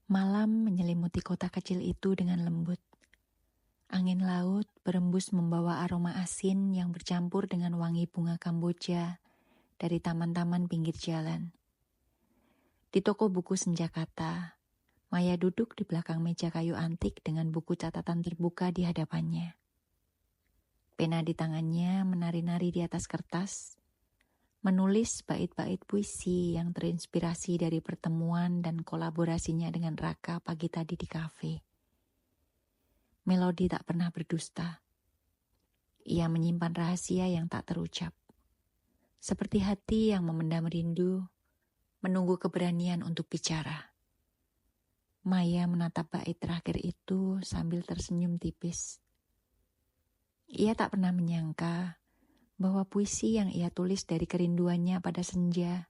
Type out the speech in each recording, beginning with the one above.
Malam menyelimuti kota kecil itu dengan lembut. Angin laut berembus membawa aroma asin yang bercampur dengan wangi bunga Kamboja dari taman-taman pinggir jalan. Di toko buku Senjakata, Maya duduk di belakang meja kayu antik dengan buku catatan terbuka di hadapannya. Pena di tangannya menari-nari di atas kertas, menulis bait-bait puisi yang terinspirasi dari pertemuan dan kolaborasinya dengan Raka pagi tadi di kafe. Melodi tak pernah berdusta. Ia menyimpan rahasia yang tak terucap. Seperti hati yang memendam rindu, menunggu keberanian untuk bicara. Maya menatap bait terakhir itu sambil tersenyum tipis. Ia tak pernah menyangka bahwa puisi yang ia tulis dari kerinduannya pada senja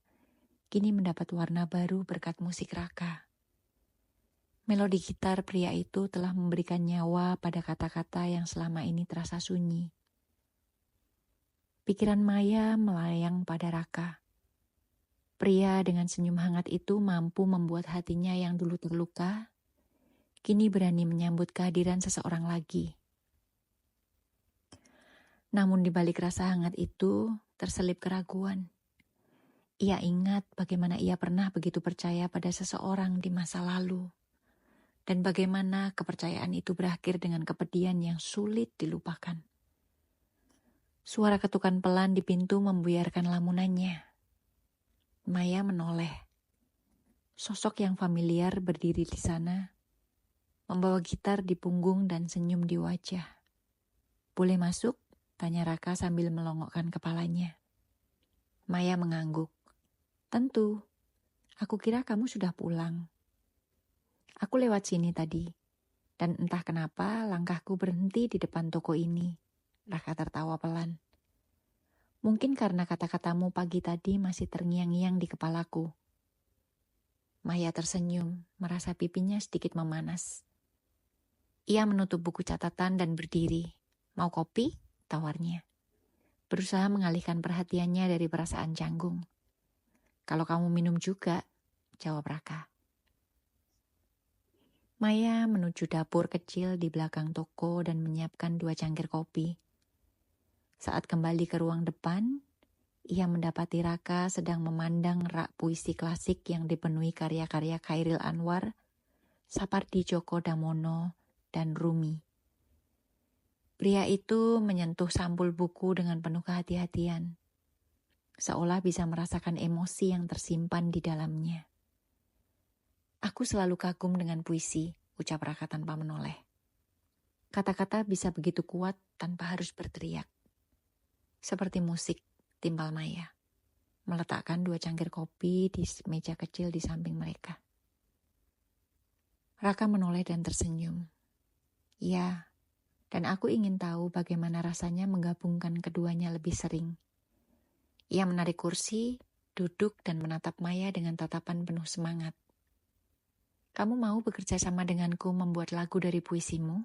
kini mendapat warna baru berkat musik Raka. Melodi gitar pria itu telah memberikan nyawa pada kata-kata yang selama ini terasa sunyi. Pikiran Maya melayang pada Raka. Pria dengan senyum hangat itu mampu membuat hatinya yang dulu terluka, kini berani menyambut kehadiran seseorang lagi. Namun di balik rasa hangat itu terselip keraguan. Ia ingat bagaimana ia pernah begitu percaya pada seseorang di masa lalu. Dan bagaimana kepercayaan itu berakhir dengan kepedihan yang sulit dilupakan. Suara ketukan pelan di pintu membuyarkan lamunannya. Maya menoleh. Sosok yang familiar berdiri di sana, membawa gitar di punggung dan senyum di wajah. "Boleh masuk?" tanya Raka sambil melongokkan kepalanya. Maya mengangguk. "Tentu. Aku kira kamu sudah pulang. Aku lewat sini tadi, dan entah kenapa langkahku berhenti di depan toko ini." Raka tertawa pelan. "Mungkin karena kata-katamu pagi tadi masih terngiang-ngiang di kepalaku." Maya tersenyum, merasa pipinya sedikit memanas. Ia menutup buku catatan dan berdiri. "Mau kopi?" tawarnya. Berusaha mengalihkan perhatiannya dari perasaan canggung. "Kalau kamu minum juga," jawab Raka. Maya menuju dapur kecil di belakang toko dan menyiapkan 2 cangkir kopi. Saat kembali ke ruang depan, ia mendapati Raka sedang memandang rak puisi klasik yang dipenuhi karya-karya Chairil Anwar, Sapardi Djoko Damono, dan Rumi. Pria itu menyentuh sampul buku dengan penuh kehati-hatian, seolah bisa merasakan emosi yang tersimpan di dalamnya. "Aku selalu kagum dengan puisi," ucap Raka tanpa menoleh. Kata-kata bisa begitu kuat tanpa harus berteriak. Seperti musik, timpal Maya, meletakkan 2 cangkir kopi di meja kecil di samping mereka. Raka menoleh dan tersenyum. "Ya, dan aku ingin tahu bagaimana rasanya menggabungkan keduanya lebih sering." Ia menarik kursi, duduk dan menatap Maya dengan tatapan penuh semangat. "Kamu mau bekerja sama denganku membuat lagu dari puisimu?"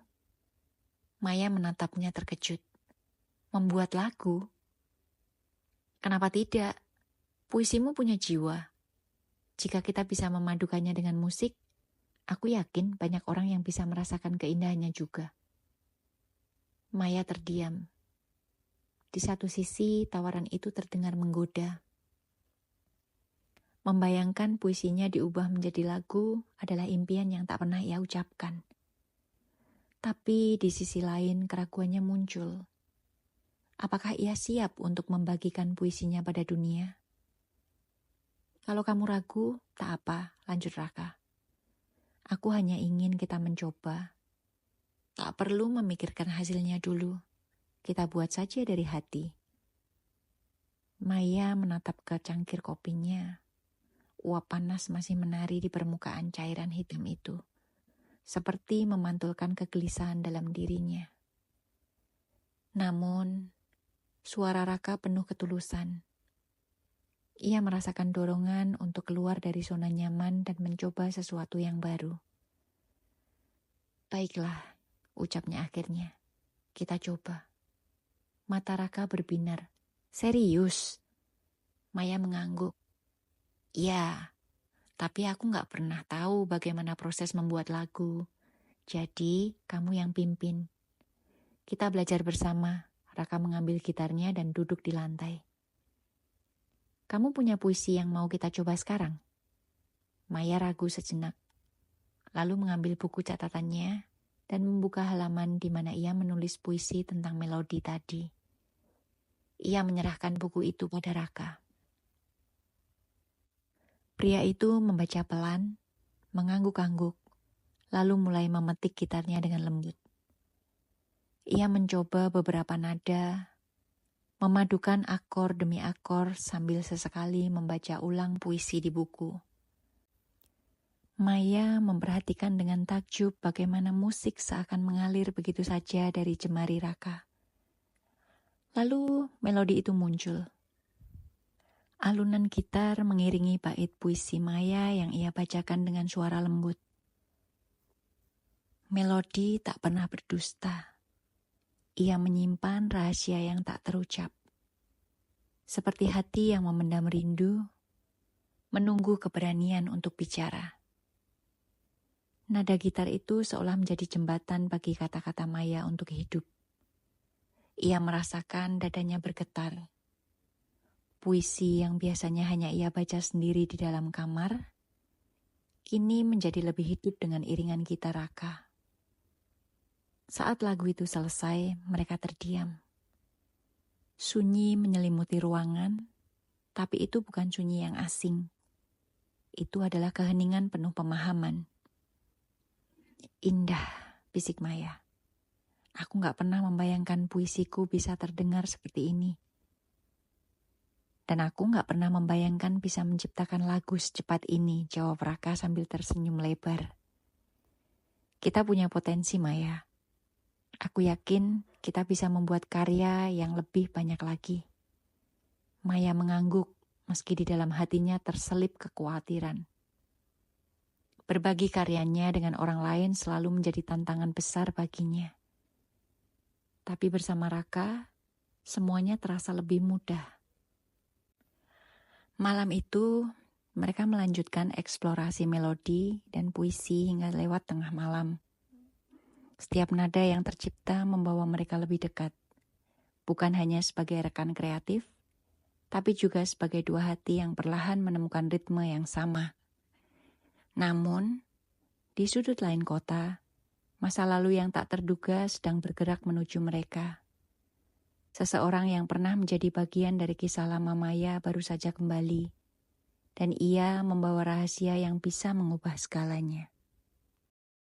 Maya menatapnya terkejut. "Membuat lagu? Kenapa tidak? Puisimu punya jiwa. Jika kita bisa memadukannya dengan musik, aku yakin banyak orang yang bisa merasakan keindahannya juga." Maya terdiam. Di satu sisi, tawaran itu terdengar menggoda. Membayangkan puisinya diubah menjadi lagu adalah impian yang tak pernah ia ucapkan. Tapi di sisi lain keraguannya muncul. Apakah ia siap untuk membagikan puisinya pada dunia? "Kalau kamu ragu, tak apa," lanjut Raka. "Aku hanya ingin kita mencoba. Tak perlu memikirkan hasilnya dulu. Kita buat saja dari hati." Maya menatap ke cangkir kopinya. Uap panas masih menari di permukaan cairan hitam itu, seperti memantulkan kegelisahan dalam dirinya. Namun, suara Raka penuh ketulusan. Ia merasakan dorongan untuk keluar dari zona nyaman dan mencoba sesuatu yang baru. "Baiklah," ucapnya akhirnya. "Kita coba." Mata Raka berbinar. "Serius?" Maya mengangguk. "Ya, Tapi aku nggak pernah tahu bagaimana proses membuat lagu. Jadi, kamu yang pimpin. Kita belajar bersama. Raka mengambil gitarnya dan duduk di lantai. Kamu punya puisi yang mau kita coba sekarang? Maya ragu sejenak. Lalu mengambil buku catatannya dan membuka halaman di mana ia menulis puisi tentang melodi tadi. Ia menyerahkan buku itu pada Raka. Pria itu membaca pelan, mengangguk-angguk, lalu mulai memetik gitarnya dengan lembut. Ia mencoba beberapa nada, memadukan akor demi akor sambil sesekali membaca ulang puisi di buku. Maya memperhatikan dengan takjub bagaimana musik seakan mengalir begitu saja dari jemari Raka. Lalu melodi itu muncul. Alunan gitar mengiringi bait puisi Maya yang ia bacakan dengan suara lembut. Melodi tak pernah berdusta. Ia menyimpan rahasia yang tak terucap. Seperti hati yang memendam rindu, menunggu keberanian untuk bicara. Nada gitar itu seolah menjadi jembatan bagi kata-kata Maya untuk hidup. Ia merasakan dadanya bergetar. Puisi yang biasanya hanya ia baca sendiri di dalam kamar, kini menjadi lebih hidup dengan iringan gitar Raka. Saat lagu itu selesai, mereka terdiam. Sunyi menyelimuti ruangan, tapi itu bukan sunyi yang asing. Itu adalah keheningan penuh pemahaman. Indah, bisik Maya. Aku gak pernah membayangkan puisiku bisa terdengar seperti ini. Dan aku gak pernah membayangkan bisa menciptakan lagu secepat ini, jawab Raka sambil tersenyum lebar. Kita punya potensi, Maya. Aku yakin kita bisa membuat karya yang lebih banyak lagi. Maya mengangguk, meski di dalam hatinya terselip kekhawatiran. Berbagi karyanya dengan orang lain selalu menjadi tantangan besar baginya. Tapi bersama Raka, semuanya terasa lebih mudah. Malam itu, mereka melanjutkan eksplorasi melodi dan puisi hingga lewat tengah malam. Setiap nada yang tercipta membawa mereka lebih dekat. Bukan hanya sebagai rekan kreatif, tapi juga sebagai dua hati yang perlahan menemukan ritme yang sama. Namun, di sudut lain kota, masa lalu yang tak terduga sedang bergerak menuju mereka. Seseorang yang pernah menjadi bagian dari kisah lama Maya baru saja kembali, dan ia membawa rahasia yang bisa mengubah segalanya.